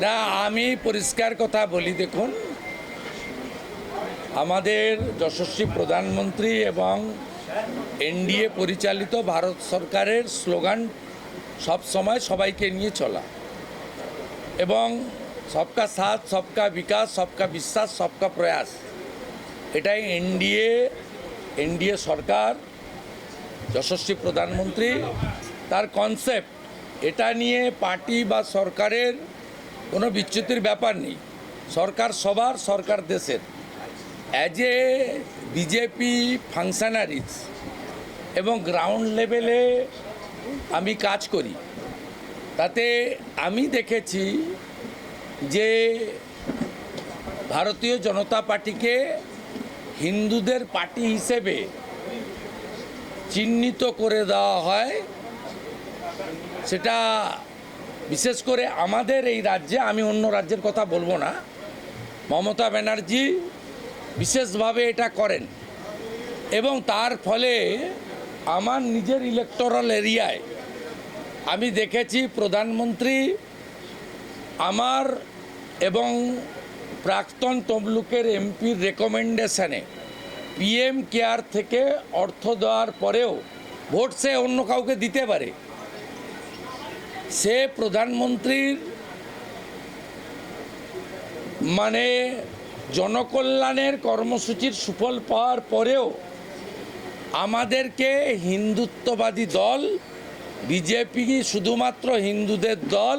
না, আমি পরিষ্কার কথা বলি, দেখুন, আমাদের যশস্বী প্রধানমন্ত্রী এবং এনডিএ পরিচালিত ভারত সরকারের স্লোগান সব সময় সবাইকে নিয়ে চলা এবং সবকা সাথ, সবকা বিকাশ, সবকা বিশ্বাস, সবকা প্রয়াস, এটাই এনডিএ সরকার, যশস্বী প্রধানমন্ত্রী তার কনসেপ্ট। এটা নিয়ে পার্টি বা সরকারের কোনো বিচ্যুতির ব্যাপার নেই। সরকার সবার, সরকার দেশের। অ্যাজ এ বিজেপি ফাংশনারিজ এবং গ্রাউন্ড লেভেলে আমি কাজ করি, তাতে আমি দেখেছি যে ভারতীয় জনতা পার্টিকে হিন্দুদের পার্টি হিসেবে চিহ্নিত করে দেওয়া হয়। সেটা বিশেষ করে আমাদের এই রাজ্যে, আমি অন্য রাজ্যের কথা বলবো না, মমতা ব্যানার্জি বিশেষভাবে এটা করেন এবং তার ফলে আমার নিজের ইলেকটোরাল এরিয়ায় আমি দেখেছি প্রধানমন্ত্রী আমার এবং প্রাক্তন তমলুকের এমপির রেকমেন্ডেশনে পিএম কেয়ার থেকে অর্থ দেওয়ার পরেও ভোট সে অন্য কাউকে দিতে পারে, সে প্রধানমন্ত্রীর মানে জনকল্যাণের কর্মসূচির সুফল পাওয়ার পরেও আমাদেরকে হিন্দুত্ববাদী দল, বিজেপি শুধুমাত্র হিন্দুদের দল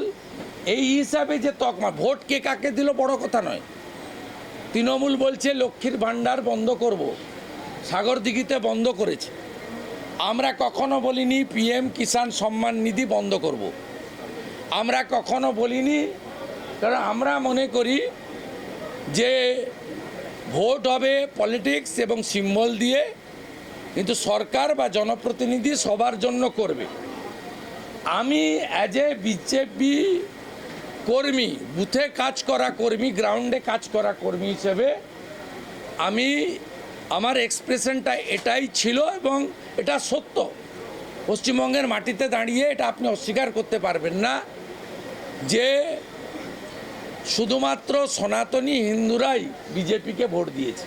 এই হিসাবে যে তকমা, ভোট কে কাকে দিল বড় কথা নয়। তৃণমূল বলছে লক্ষ্মীর ভাণ্ডার বন্ধ করব, সাগরদিঘিতে বন্ধ করেছে। আমরা কখনো বলিনি পিএম কিষাণ সম্মান নিধি বন্ধ করব, আমরা কখনো বলিনি, কারণ আমরা মনে করি যে ভোট হবে পলিটিক্স এবং সিম্বল দিয়ে, কিন্তু সরকার বা জনপ্রতিনিধি সবার জন্য করবে। আমি অ্যাজ এ বিজেপি কর্মী, বুথে কাজ করা কর্মী, গ্রাউন্ডে কাজ করা কর্মী হিসেবে আমি আমার এক্সপ্রেশনটা এটাই ছিল এবং এটা সত্য। পশ্চিমবঙ্গের মাটিতে দাঁড়িয়ে এটা আপনি অস্বীকার করতে পারবেন না যে শুধুমাত্র সনাতনী হিন্দুরাই বিজেপিকে ভোট দিয়েছে।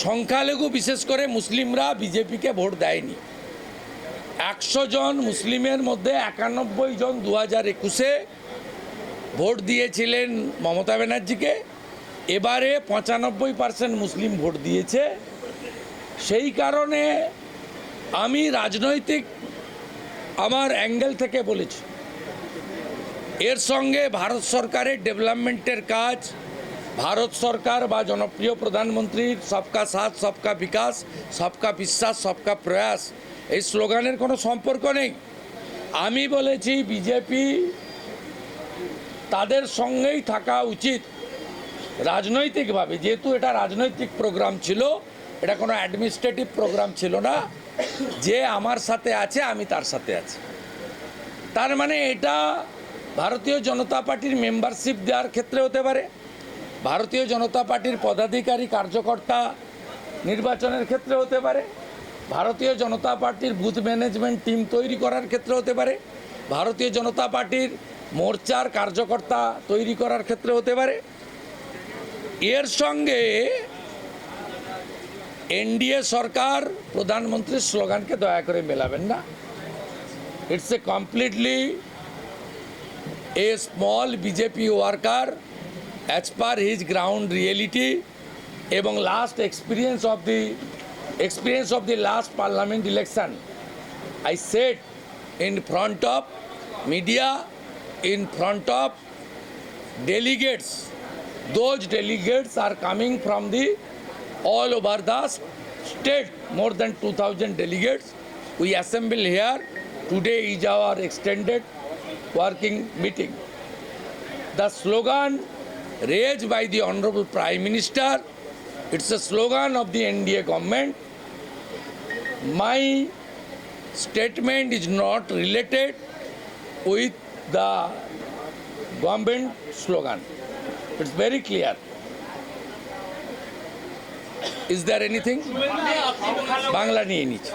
সংখ্যালঘু বিশেষ করে মুসলিমরা বিজেপিকে ভোট দেয়নি। 100 জন মুসলিমের মধ্যে 91 জন 2021-এ ভোট দিয়েছিলেন মমতা ব্যানার্জিকে। এবারে 95% মুসলিম ভোট দিয়েছে। সেই কারণে আমি রাজনৈতিক আমার অ্যাঙ্গেল থেকে বলেছি, এর সঙ্গে ভারত সরকারের ডেভেলপমেন্টের কাজ, ভারত সরকার বা জনপ্রিয় প্রধানমন্ত্রীর সবকা সাথ, সবকা বিকাশ, সবকা বিশ্বাস, সবকা প্রয়াস এই স্লোগানের কোনো সম্পর্ক নেই। আমি বলেছি বিজেপি তাদের সঙ্গেই থাকা উচিত রাজনৈতিকভাবে, যেহেতু এটা রাজনৈতিক প্রোগ্রাম ছিল, এটা কোনো অ্যাডমিনিস্ট্রেটিভ প্রোগ্রাম ছিল না। যে আমার সাথে আছে আমি তার সাথে আছি, তার মানে এটা ভারতীয় জনতা পার্টির মেম্বারশিপ দেওয়ার ক্ষেত্রে হতে পারে, ভারতীয় জনতা পার্টির পদাধিকারী কার্যকর্তা নির্বাচনের ক্ষেত্রে হতে পারে, ভারতীয় জনতা পার্টির বুথ ম্যানেজমেন্ট টিম তৈরি করার ক্ষেত্রে হতে পারে, ভারতীয় জনতা পার্টির মোর্চার কার্যকর্তা তৈরি করার ক্ষেত্রে হতে পারে। এর সঙ্গে এনডিএ সরকার প্রধানমন্ত্রীর স্লোগানকে দয়া করে মেলাবেন না। It's a completely a small BJP worker as per his ground reality এবং last experience of the last parliament election. I said in front of media, in front of delegates, those delegates are coming from the all over the state, more than 2000 delegates. We assemble here. Today is our extended working meeting. The slogan raised by the Honorable Prime Minister, it's a slogan of the NDA government. My statement is not related with the government slogan. It's very clear. Is there anything? Bangla নিয়ে নিচ্ছি।